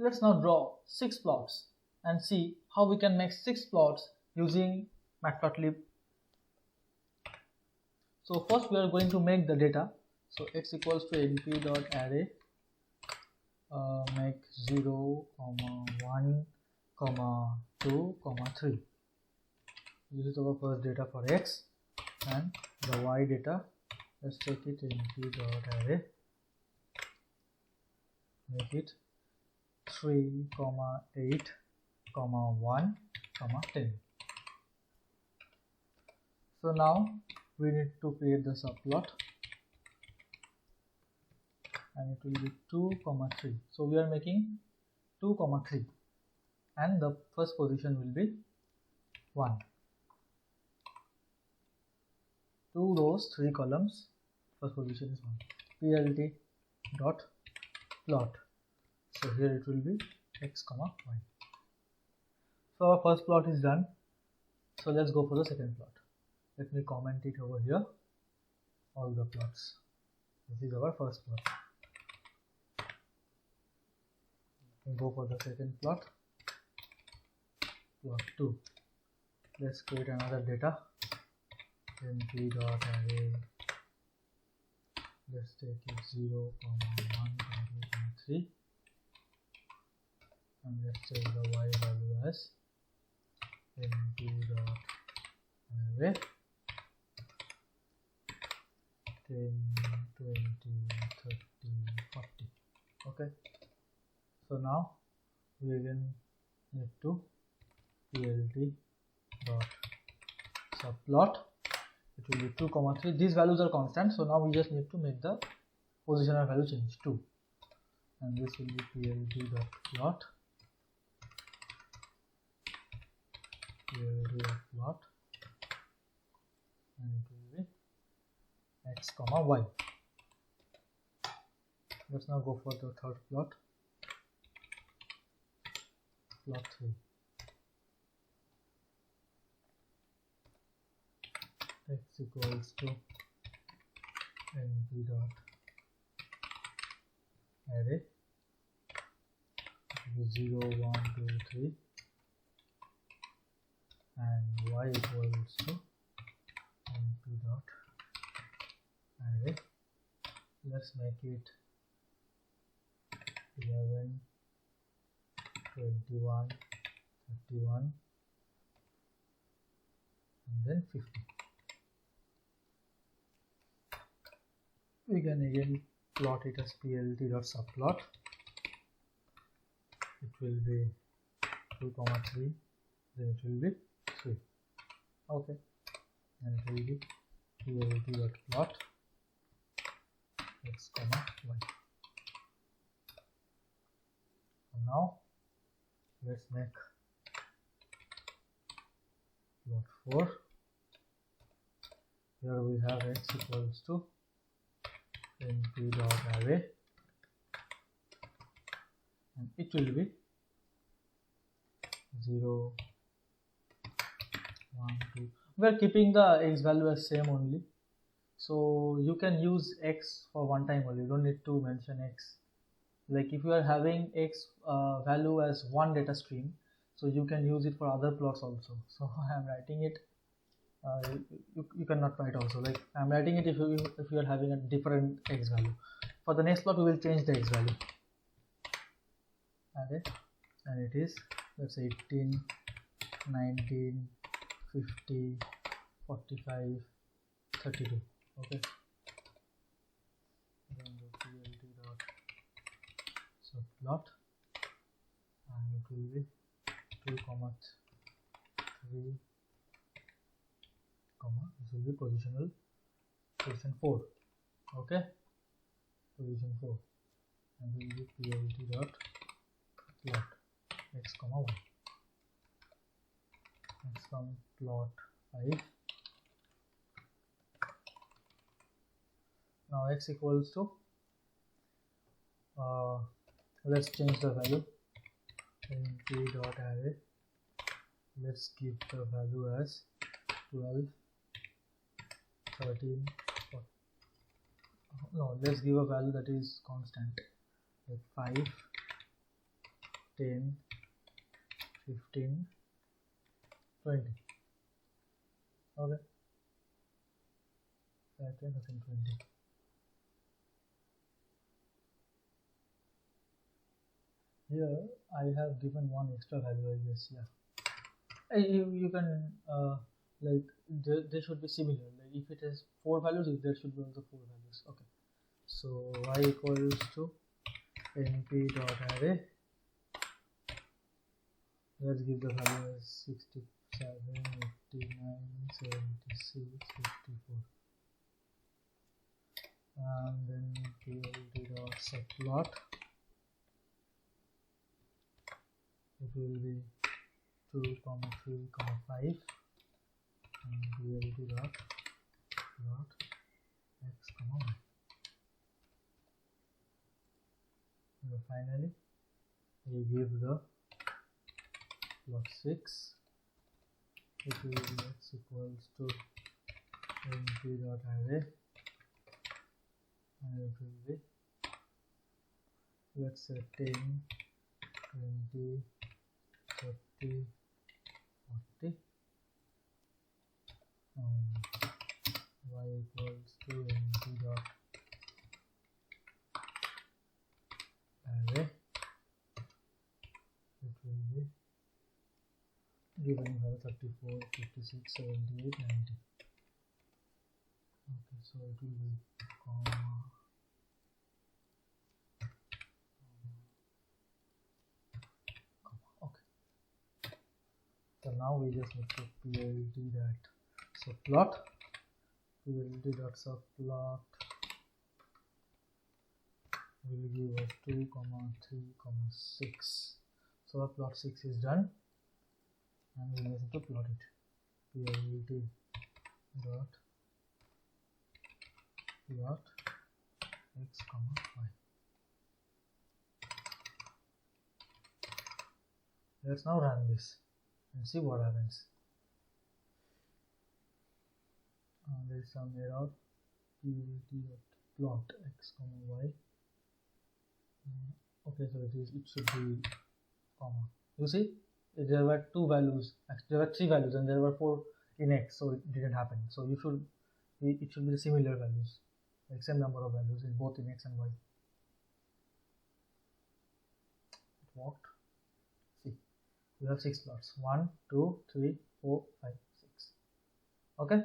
let's now draw 6 plots and see how we can make 6 plots using Matplotlib. So first we are going to make the data. So x equals to np.array make 0, 1, 2, 3. This is our first data for x, and the y data, let's take it np.array make it 3, 8, 1, 10. So now we need to create the subplot, and it will be 2, 3. So we are making 2, 3, and the first position will be 1. 2 rows, 3 columns, first position is 1. plt dot plot. So here it will be x, y. So our first plot is done. So let's go for the second plot. Let me comment it over here, all the plots. This is our first plot. We go for the second plot, plot 2. Let's create another data, np.array, let's take it 0, 1, 3, and let's take the y value as np.array 10, 20, 30, 40. Okay, so now we again need to plt dot subplot. It will be 2, 3. These values are constant, so now we just need to make the positional value change 2, and this will be plt dot plot, and it will be x, y. Let's now go for the third plot, plot 3. X equals to np.array 0, 1, 2, 3, and y equals to np.array, let's make it 11, 21, 31, and then 50. We can again plot it as plt.subplot. It will be 2, 3, then it will be 3. Okay, and it will be plt.plot x, y. And now let's make plot 4. Here we have x equals to np.array, and it will be 0, 1, 2. We are keeping the x value as same only, so you can use x for one time only. You don't need to mention x. Like if you are having x value as one data stream, so you can use it for other plots also. So I am writing it. You cannot write also, like I am writing it if you are having a different x value. For the next plot we will change the x value. Okay, and it is, let's say 18, 19, 50, 45, 32. Okay, then the plt.subplot, and it will be 2, 3, this will be position 4. Okay, position 4, and will be plt.plot x, y. Next from plot 5. Now x equals to let's change the value, np.array, let's give the value as 12, 13, 14. No, let's give a value that is constant, like 5, 10, 15, 20. Okay, 10, 15, 20. Here I have given one extra value, I guess. Yeah, you can like they should be similar. Like if it has 4 values, there should be also 4 values. Okay, so y equals to np dot array. Let's give the value as 67, 89, 76, 54, and then pld dot subplot. It will be 2, 3, 5, and pld dot x, y. And finally, we give the plot 6. It will be x equals to np dot array, and it will be, let's say, 10, 20, 30, 40, and y equals to np dot array. It will be given by 34, 56, 78, 90. Okay, so it will be comma, okay. So now we just need to pld that subplot. Pld dot subplot will give us 2, 3, 6. So our plot 6 is done, and we need to plot it. Pld dot plot x, y. Let's now run this and see what happens. There is some error. Pld dot plot x, y. Okay, so it should be comma. You see, there were 2 values. Actually, there were 3 values, and there were 4 in x, so it didn't happen. So it should be the similar values, like same number of values in both in x and y. It worked. See, we have 6 plots. 1, 2, 3, 4, 5, 6. Okay.